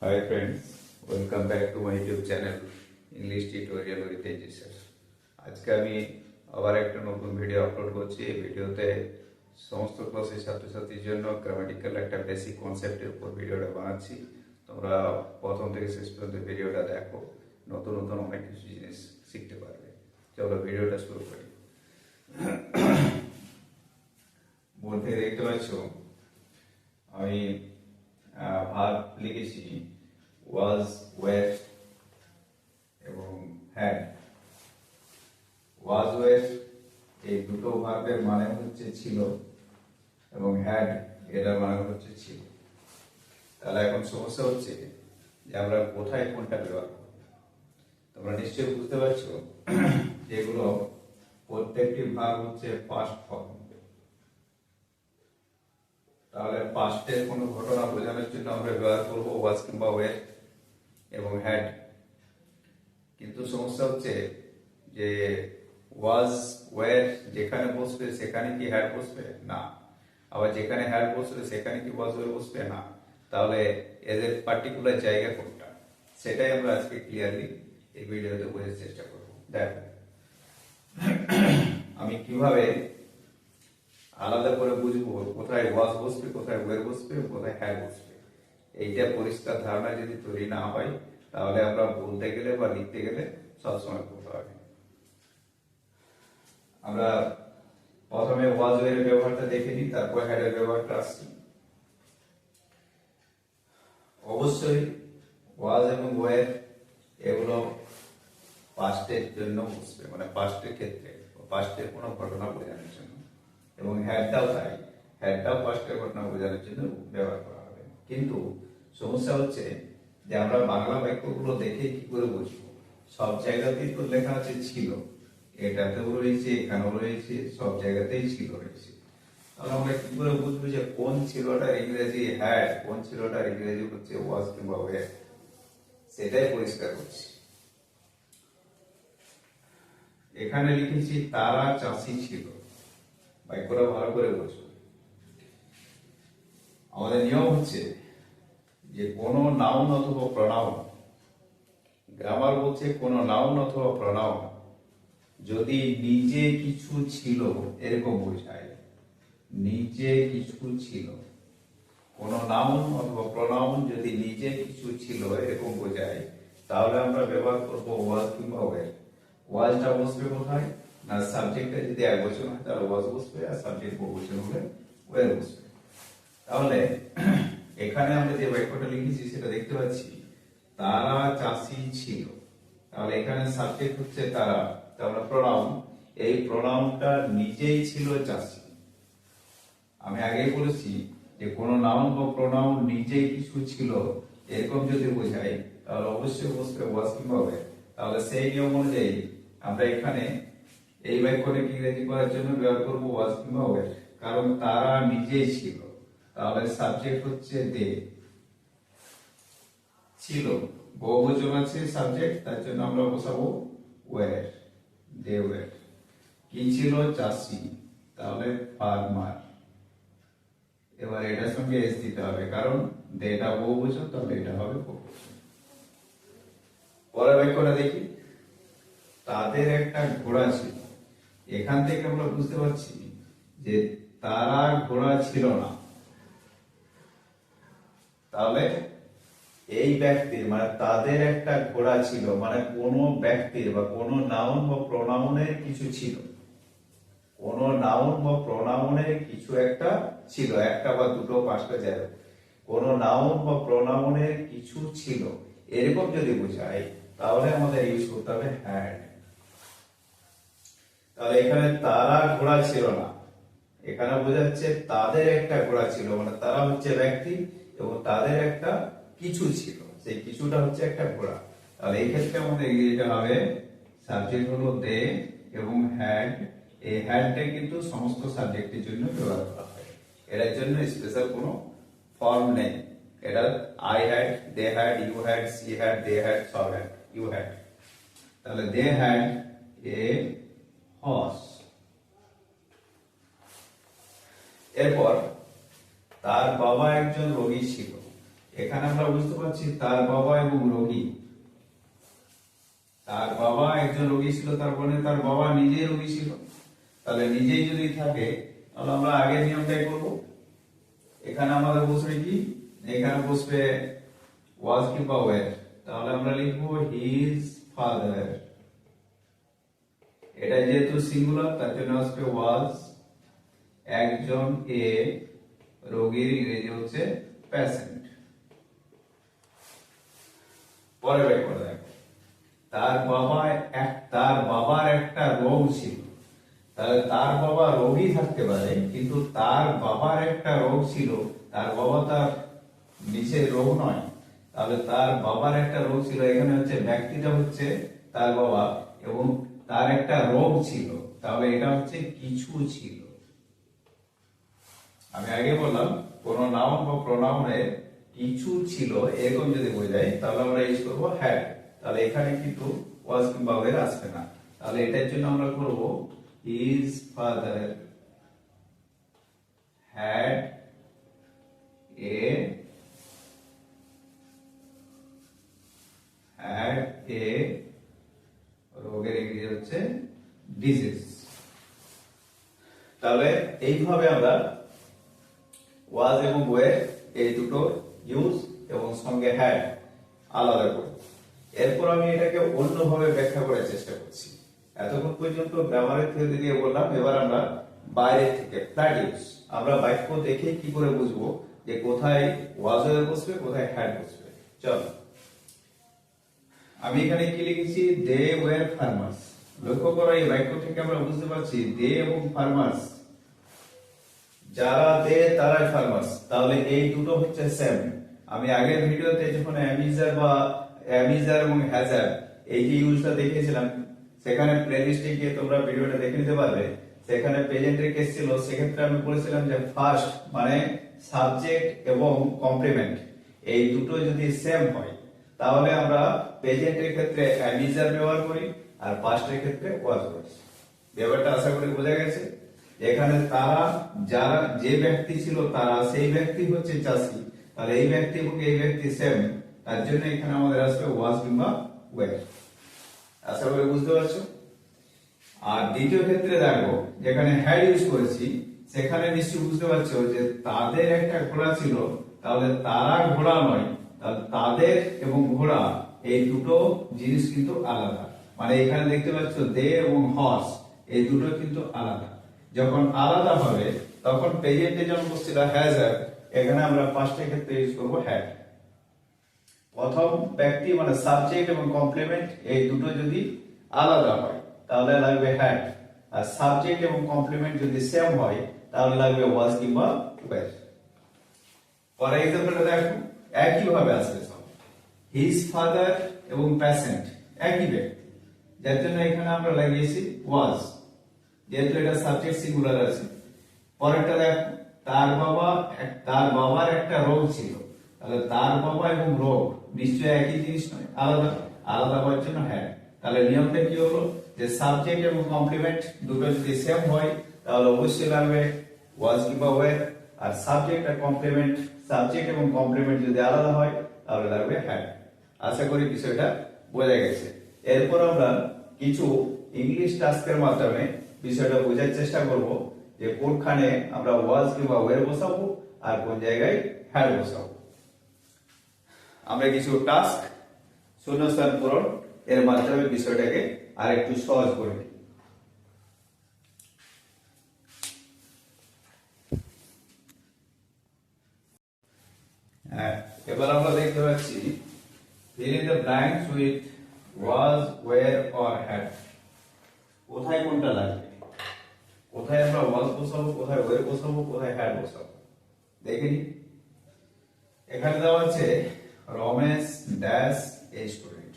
Hi friends, welcome back to my YouTube channel English Tutorial with AJ sir. আজকে আমি আবার একটা নতুন ভিডিও আপলোড করছি। এই ভিডিওতে সমস্ত ক্লাসের ছাত্রছাত্রীর জন্য গ্রামাটিক্যাল একটা বেসিক কনসেপ্টের উপর ভিডিওটা বানাচ্ছি। তোমরা প্রথম থেকে শেষ পর্যন্ত ভিডিওটা দেখো, নতুন নতুন অনেক কিছু জিনিস শিখতে পারবে। চলো ভিডিওটা শুরু করি। বোর্ড থেকে দেখতে পাচ্ছ আমি ভার্ব লিখেছি ওয়াজ, ওয়ার এবং হ্যাড। ওয়াজ, ওয়ার এই দুটো ভার্বের মানে হচ্ছে ছিল এবং হ্যাড এটার মানে হচ্ছে ছিল। তাহলে এখন সমস্যা হচ্ছে যে আমরা কোথায় কোনটা ব্যবহার করব। তোমরা নিশ্চয়ই বুঝতে পারছো যেগুলো প্রত্যেকটি ভার্ব হচ্ছে পাস্ট ফর্ম। তাহলে পাস্টের কোনো ঘটনা বোঝানোর জন্য আমরা ব্যবহার করব ওয়াজ কিংবা ওয়ার এবং হ্যাড। কিন্তু সমস্যা হচ্ছে যে ওয়াজ, ওয়ার যেখানে বসবে সেখানে কি হ্যাড বসবে? না। আবার যেখানে হ্যাড বসবে সেখানে কি ওয়াজ, ওয়ার বসবে? না। তাহলে এদের পার্টিকুলার জায়গা কোনটা, সেটাই আমরা আজকে ক্লিয়ারলি এই ভিডিওতে বোঝার চেষ্টা করব। দেখো আমি কিভাবে আলাদা করে বুঝবো কোথায় ওয়াজ বসবে, কোথায় ওয়ার বসবে, কোথায় হ্যাড বসবে। এইটা পরিষ্কার ধারণা যদি তৈরি না হয় তাহলে আমরা বলতে গেলে বা লিখতে গেলে সবসময় করতে হবে। আমরা প্রথমে ওয়াজ, ওয়ার এর ব্যবহারটা দেখে নিই, তারপর হ্যাড এর ব্যবহারটা আসছি। অবশ্যই ওয়াজ এবং ওয়ার এগুলো পাস্টের জন্য বসবে, মানে পাস্টের ক্ষেত্রে পাস্টের কোনো ঘটনা বোঝানোর জন্য, এবং হ্যাডটাও তাই, হ্যাডটাও পাস্টের ঘটনা বোঝানোর জন্য ব্যবহার করা হবে। কিন্তু সমস্যা হচ্ছে যে আমরা বাংলা বাক্যগুলো দেখে কি করে বুঝবো? সব জায়গাতেই তো লেখা আছে ছিল, এটাতেও রয়েছে, এখানেও রয়েছে, সব জায়গাতেই ছিল রয়েছে। তাহলে আমরা কি করে বুঝবো যে কোন ছিলটার ইংরেজি হ্যাড, কোন ছিলটার ইংরেজি হচ্ছে ওয়াজ কিংবা ওয়ার? সেটাই পরিষ্কার করছি। এখানে লিখেছি তারা চাষি ছিল। বাক্যটা ভালো করে বুঝবো। আমাদের নিয়ম হচ্ছে যে কোন নাউন অথবা প্রনাউন, গ্রামার বলছে কোন নাউন অথবা প্রনাউন যদি নিজে কিছু ছিল এরকম বোঝায়, নিজে কিছু ছিল, কোন নাউন অথবা প্রনাউন যদি নিজে কিছু ছিল এরকম বোঝায়, তাহলে আমরা ব্যবহার করব ওয়াজ কিংবা ওয়ার। ওয়াজটা বসবে কোথায়? না, সাবজেক্টটা যদি একবচন হয় তাহলে ওয়াজ বসবে, আর সাবজেক্ট বহুবচন হলে ওয়ার বসবে। তাহলে এখানে আমরা যে বাক্যটা লিখেছি সেটা দেখতে পাচ্ছি তারা চাষি ছিল। তাহলে এখানে সাবজেক্ট হচ্ছে তারা, তাহলে প্রনাউন, এই প্রনাউনটা নিজেই ছিল চাষি। আমি আগেই বলেছি যে কোন নাউন বা প্রনাউন নিজেই কিছু ছিল এরকম যদি বোঝায় তাহলে অবশ্যই বসবে ওয়াজ কিংবা ওয়ার। তাহলে সেই নিয়ম অনুযায়ী আমরা এখানে এই বাক্যটাকে ইংরেজি করার জন্য ব্যবহার করব ওয়াজ কিংবা ওয়ার, কারণ তারা নিজেই ছিল। তাহলে সাবজেক্ট হচ্ছে দে, ছিল বহুবচন আছে সাবজেক্ট, তার জন্য আমরা বসাবো ওয়ার, দে ওয়ার। কি ছিল? চাষি, তাহলে ফার্মার। এবার এটার সঙ্গে এস দিতে হবে, কারণ দেটা বহুবচন, তাহলে এটা হবে বহুবচন। পরের বাক্যটা দেখি, তাদের একটা ঘোড়া ছিল। এখান থেকে আমরা বুঝতে পারছি যে তারা ঘোড়া ছিল না। তাহলে এই ব্যক্তির মানে তাদের একটা ঘোড়া ছিল, মানে কোন ব্যক্তির বা কোন নাউন বা প্রনাউনের কিছু ছিল, কোন নাউন বা প্রনাউনের কিছু একটা ছিল, একটা বা দুটো পাঁচটা যাবে, কোন নাউন বা প্রনাউনের কিছু ছিল এরকম যদি বোঝায় তাহলে আমাদের ইউজ করতে হবে হ্যাড। তাহলে এখানে তারা ঘোড়া ছিল না, এখানে বোঝাচ্ছে তাদের একটা ঘোড়া ছিল, মানে তারা হচ্ছে ব্যক্তি এবং তাদের একটা কিছু ছিল, সেই কিছুটা হচ্ছে একটা ঘোড়া। তাহলে এই ক্ষেত্রে আমাদের ইংরেজিটা হবে সাবজেক্ট হলো দে এবং হ্যাড। এই হ্যাডটা কিন্তু সমস্ত সাবজেক্টের জন্য ব্যবহার করা হয়, এটার জন্য স্পেশাল কোনো ফর্ম নেই। এটা I had, they had, you had, she had, they had, সব হ্যাড, ইউ হ্যাড। তাহলে দে হ্যাড এ হর্স। এরপর তার বাবা একজন রোগী ছিল। এখানে আমরা বুঝতে পারছি তার বাবা এবং রোগী, তার বাবা একজন রোগী ছিল, তার মানে তার বাবা নিজেই রোগী ছিল। তাহলে নিজেই যদি থাকে তাহলে আমরা আগের নিয়মটাই করব। এখানে আমাদের বসবে কি, এখানে বসবে ওয়াজ কিংবা ওয়্যার। তাহলে আমরা লিখবো হিজ ফাদার। এটা যেহেতু সিঙ্গুলার তার জন্য আসবে ওয়াজ, একজন এ, রোগীর ইংরেজি হচ্ছে পেশেন্ট। পরে বাই করে দেখো, তার বাবার একটা রোগ ছিল। তাহলে তার বাবা রোগী থাকতে পারে, কিন্তু তার বাবার একটা রোগ ছিল, তার বাবা তার নিচের রোগ নয়। তাহলে তার বাবার একটা রোগ ছিল, এখানে হচ্ছে ব্যক্তিটা হচ্ছে তার বাবা এবং তার একটা রোগ ছিল, তাহলে এটা হচ্ছে কিছু ছিল। আমি আগে বললাম কোন নাউন বা প্রোনাউনে কিছু ছিল এরকম যদি বোঝায় তাহলে আমরা ইউজ করবো হ্যাড। তাহলে এখানে কিন্তু ওয়াজ কিংবা ওয়্যার আসবে না। তাহলে এটার জন্য আমরা করব হিজ ফাদার হ্যাড এ রোগের ইংরেজি হচ্ছে ডিজিজ। তাহলে এইভাবে আমরা ওয়াজ এবং ওয়্যার এই দুটো ইউজ এবং সঙ্গে হ্যাড আলাদা করি। এরপর আমি এটাকে অন্যভাবে ব্যাখ্যা করার চেষ্টা করছি। এতক্ষণ পর্যন্ত গ্রামারের থিওরি দিয়ে বললাম, এবার আমরা বাইরে থেকে ফ্ল্যাট ইউজ, আমরা বাক্য দেখে কি করে বুঝবো যে কোথায় ওয়াজ ওয়্যার বসবে, কোথায় হ্যাড বসবে। চলো, আমি এখানে কি লিখেছি, দে ওয়্যার ফার্মার্স। লক্ষ্য করো এই বাক্য থেকে আমরা বুঝতে পারছি দে এবং ফার্মার্স, যারা দে তারাই ফার্মার্স। তাহলে এই দুটো হচ্ছে সেম। আমি আগের ভিডিওতে যখন অ্যামিজার এবং হ্যাজার এই যে ইউজটা দেখিয়েছিলাম, সেখানে প্লেলিস্টে গিয়ে তোমরা ভিডিওটা দেখে নিতে পারবে। সেখানে প্রেজেন্টের কেস ছিল, সেক্ষেত্রে আমি বলেছিলাম যে ফার্স্ট মানে সাবজেক্ট এবং কমপ্লিমেন্ট এই দুটো যদি সেম হয় তাহলে আমরা প্রেজেন্টের ক্ষেত্রে অ্যামিজার ব্যবহার করি আর পাস্টের ক্ষেত্রে ওয়াজ করি। ব্যাপারটা আশা করি বোঝা গেছে। এখানে তারা, যারা যে ব্যক্তি ছিল তারা, সেই ব্যক্তি হচ্ছে চাষি। তাহলে এই ব্যক্তি এবং এই ব্যক্তি সেম, তার জন্য এখানে আমাদের আসবে ওয়াজ কিংবা ওয়্যার। আশা করি বুঝতে পারছো। আর দ্বিতীয় ক্ষেত্রে দেখো, যেখানে হ্যাড ইউজ করেছি সেখানে নিশ্চয়ই বুঝতে পারছো যে তাদের একটা ঘোড়া ছিল, তাহলে তারা ঘোড়া নয়, তাহলে তাদের এবং ঘোড়া এই দুটো জিনিস কিন্তু আলাদা। মানে এখানে দেখতে পাচ্ছ দে এবং হর্স এই দুটো কিন্তু আলাদা। যখন আলাদা হবে তখন প্রেজেন্টে যখন বসছিল হ্যাজার, এখানে আমরা পাস্টের ক্ষেত্রে ইউজ করব হ্যাড। প্রথম ব্যক্তি মানে সাবজেক্ট এবং কমপ্লিমেন্ট এই দুটো যদি আলাদা হয় তাহলে লাগবে হ্যাড, আর সাবজেক্ট এবং কমপ্লিমেন্ট যদি সেম হয় তাহলে লাগবে ওয়াজ কিংবা ওয়্যার। ফর এক্সাম্পলটা দেখো, একই ভাবে আসবে সব। হিজ ফাদার এবং পেশেন্ট একই ব্যক্তি, যার জন্য এখানে আমরা লাগিয়েছি ওয়াজ, যেহেতু এটা সাবজেক্ট সিঙ্গুলার আছে। পরেরটা দেখো, তার বাবার একটা রোগ ছিল। তাহলে তার বাবা এবং রোগ নিশ্চয়ই একই জিনিস নয়, আলাদা। আলাদা হওয়ার জন্য হ্যাঁ। তাহলে নিয়মটা কি হলো যে সাবজেক্ট এবং কমপ্লিমেন্ট দুটো যদি সেম হয় তাহলে অবশ্যই লাগবে ওয়াজ কিংবা ওয়্যার, আর সাবজেক্ট আর কমপ্লিমেন্ট, সাবজেক্ট এবং কমপ্লিমেন্ট যদি আলাদা হয় তাহলে লাগবে হ্যাড। আশা করি বিষয়টা বোঝা গেছে। এরপর আমরা কিছু ইংলিশ টাস্কের মাধ্যমে বিষয়টা বোঝার চেষ্টা করব যে কোনখানে আমরা ওয়াজ কিংবা ওয়্যার বসাবো আর কোন জায়গায় হ্যাড বসাবো। আমরা কিছু টাস্ক শূন্যস্থান পূরণ এর মাধ্যমে বিষয়টাকে আরেকটু সহজ করে নিই। এবার আমরা দেখতে পাচ্ছি fill in the blanks with was, where or had। কোথায় কোনটা লাগবে, কোথায় আমরা was বসাবো, কোথায় where বসাবো, কোথায় had বসাবো দেখে নিই। এখানে দেওয়া আছে রমেশ ড্যাশ এ স্টুডেন্ট,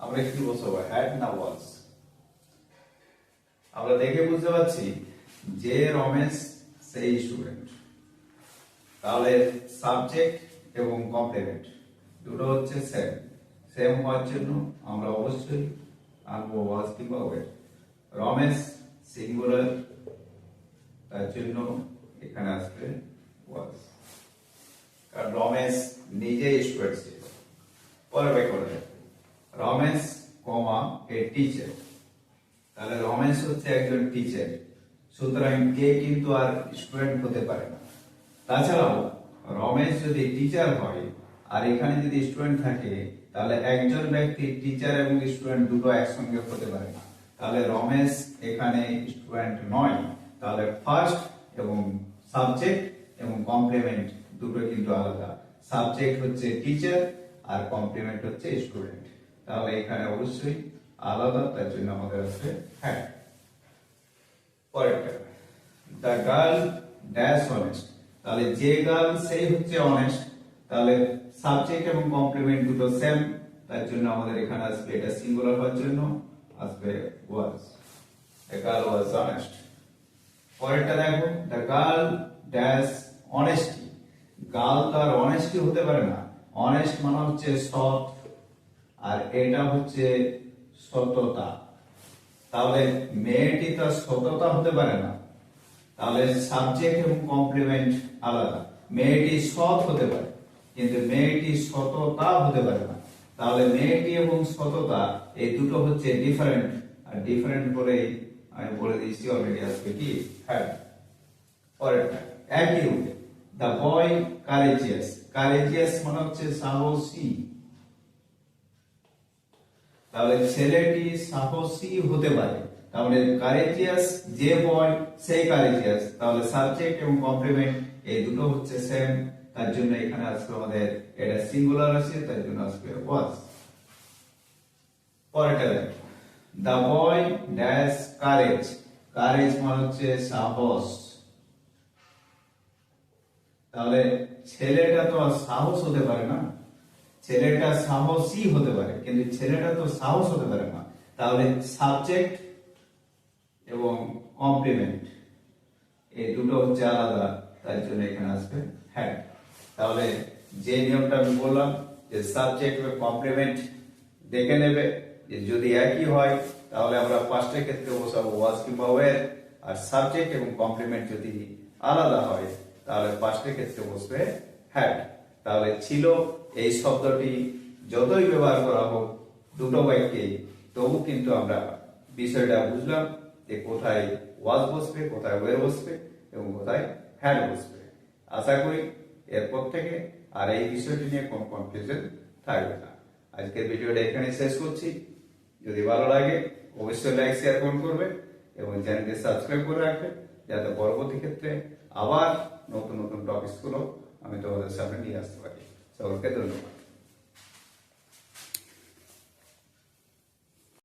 আমরা কি বসাবো, had না was? আমরা দেখে বুঝতে পারছি যে রমেশ সেই স্টুডেন্ট, তাহলে সাবজেক্ট এবং কমপ্লিমেন্ট দুটো হচ্ছে সেম। সেম হওয়ার জন্য আমরা অবশ্যই আনবো ওয়াজ কিংবা ওয়্যার। রমেশ সিঙ্গুলার, তার জন্য এখানে আসবে ওয়াজ। কারণ রমেশ নিজেই স্টুডেন্ট ছিল। পরে ব্যাক করে দেখো, রমেশ কমা এ টিচার, তাহলে রমেশ হচ্ছে একজন টিচার, সুতরাং কে কিন্তু আর স্টুডেন্ট হতে পারে না। তাছাড়াও রমেশ যদি টিচার হয় আর এখানে যদি স্টুডেন্ট থাকে, তাহলে একজন ব্যক্তি টিচার এবং স্টুডেন্ট দুটো একসঙ্গে হতে পারে না, তাহলে রমেশ এখানে স্টুডেন্ট নয়। তাহলে ফার্স্ট এবং সাবজেক্ট এবং কমপ্লিমেন্ট দুটো কিন্তু আলাদা। সাবজেক্ট হচ্ছে টিচার আর কমপ্লিমেন্ট হচ্ছে স্টুডেন্ট, তাহলে এখানে অবশ্যই আলাদা, তার জন্য আমাদের আছে হ্যাঁ। পরেরটা, দ্য গার্ল ড্যাশ অনেস্ট, তাহলে যে গার্ল সেই হচ্ছে অনেস্ট, তাহলে সাবজেক্ট এবং কমপ্লিমেন্ট দুটো সেম, তার জন্য আমাদের এখানে আসবে এটা সিঙ্গুলার হওয়ার জন্য আসবে ওয়াজ, দ্য গার্ল ওয়াজ অনেস্ট। পরেরটা দেখো, the girl dash honesty, girl তার অনেস্টি হতে পারে না, অনেস্ট মানে হচ্ছে সৎ, আর এটা হচ্ছে সততা, তাহলে মেয়েটি তার সততা হতে পারে না, তাহলে সাবজেক্ট এবং কমপ্লিমেন্ট আলাদা। মেয়েটি সৎ হতে পারে কিন্তু মেয়েটি সততা হতে পারে না, তাহলে মেয়েটি এবং সততা এই দুটো হচ্ছে ডিফারেন্ট, আর ডিফারেন্ট বলেই আমি বলে দিয়েছি অলরেডি আসবে কি হ্যাঁ। পরেরটা একই রূপে, দ্য বয় কারেজিয়াস, কারেজিয়াস মানে হচ্ছে সাহসী, তাহলে ছেলেটি সাহসী হতে পারে, তাহলে কারেজিয়াস যে বয় সেই কারেজিয়াস, তাহলে সাবজেক্ট এবং কমপ্লিমেন্ট এই দুটো হচ্ছে সেম, তার জন্য এখানে আসবে আমাদের এটা সিঙ্গুলার আছে, তার জন্য আসবে ওয়াজ। পরেরটা দেখো, the boy dash courage, courage মানে হচ্ছে সাহস, তাহলে ছেলেটা তো আর সাহস হতে পারে না, ছেলেটা সাহসী হতে পারে কিন্তু ছেলেটা তো সাহস হতে পারে না, তাহলে সাবজেক্ট এবং কমপ্লিমেন্ট এই দুটো হচ্ছে আলাদা, তার জন্য এখানে আসবে হ্যাড। তাহলে যে নিয়মটা আমি বললাম যে সাবজেক্ট এবং কমপ্লিমেন্ট দেখে নেবে, যে যদি একই হয় তাহলে আমরা পাঁচটা ক্ষেত্রে বসাবো ওয়াজ কিংবা ওয়ের, আর সাবজেক্ট এবং কমপ্লিমেন্ট যদি আলাদা হয় তাহলে পাঁচটা ক্ষেত্রে বসবে হ্যাড। তাহলে ছিল এই শব্দটি যতই ব্যবহার করা হোক দুটো বাক্যে, তবু কিন্তু আমরা বিষয়টা বুঝলাম যে কোথায় ওয়াজ বসবে, কোথায় ওয়ের বসবে এবং কোথায় হ্যাড বসবে। আশা করি এরপর থেকে আর এই বিষয়টি নিয়ে কোনো কনফিউশন থাকবে না। আজকের ভিডিওটা এখানে শেষ করছি। যদি ভালো লাগে অবশ্যই লাইক শেয়ার কমেন্ট করবে এবং চ্যানেলটি সাবস্ক্রাইব করে রাখবে, যাতে পরবর্তী ক্ষেত্রে আবার নতুন নতুন টপিকস গুলো আমি তোমাদের সামনে নিয়ে আসতে পারি। সকলকে ধন্যবাদ।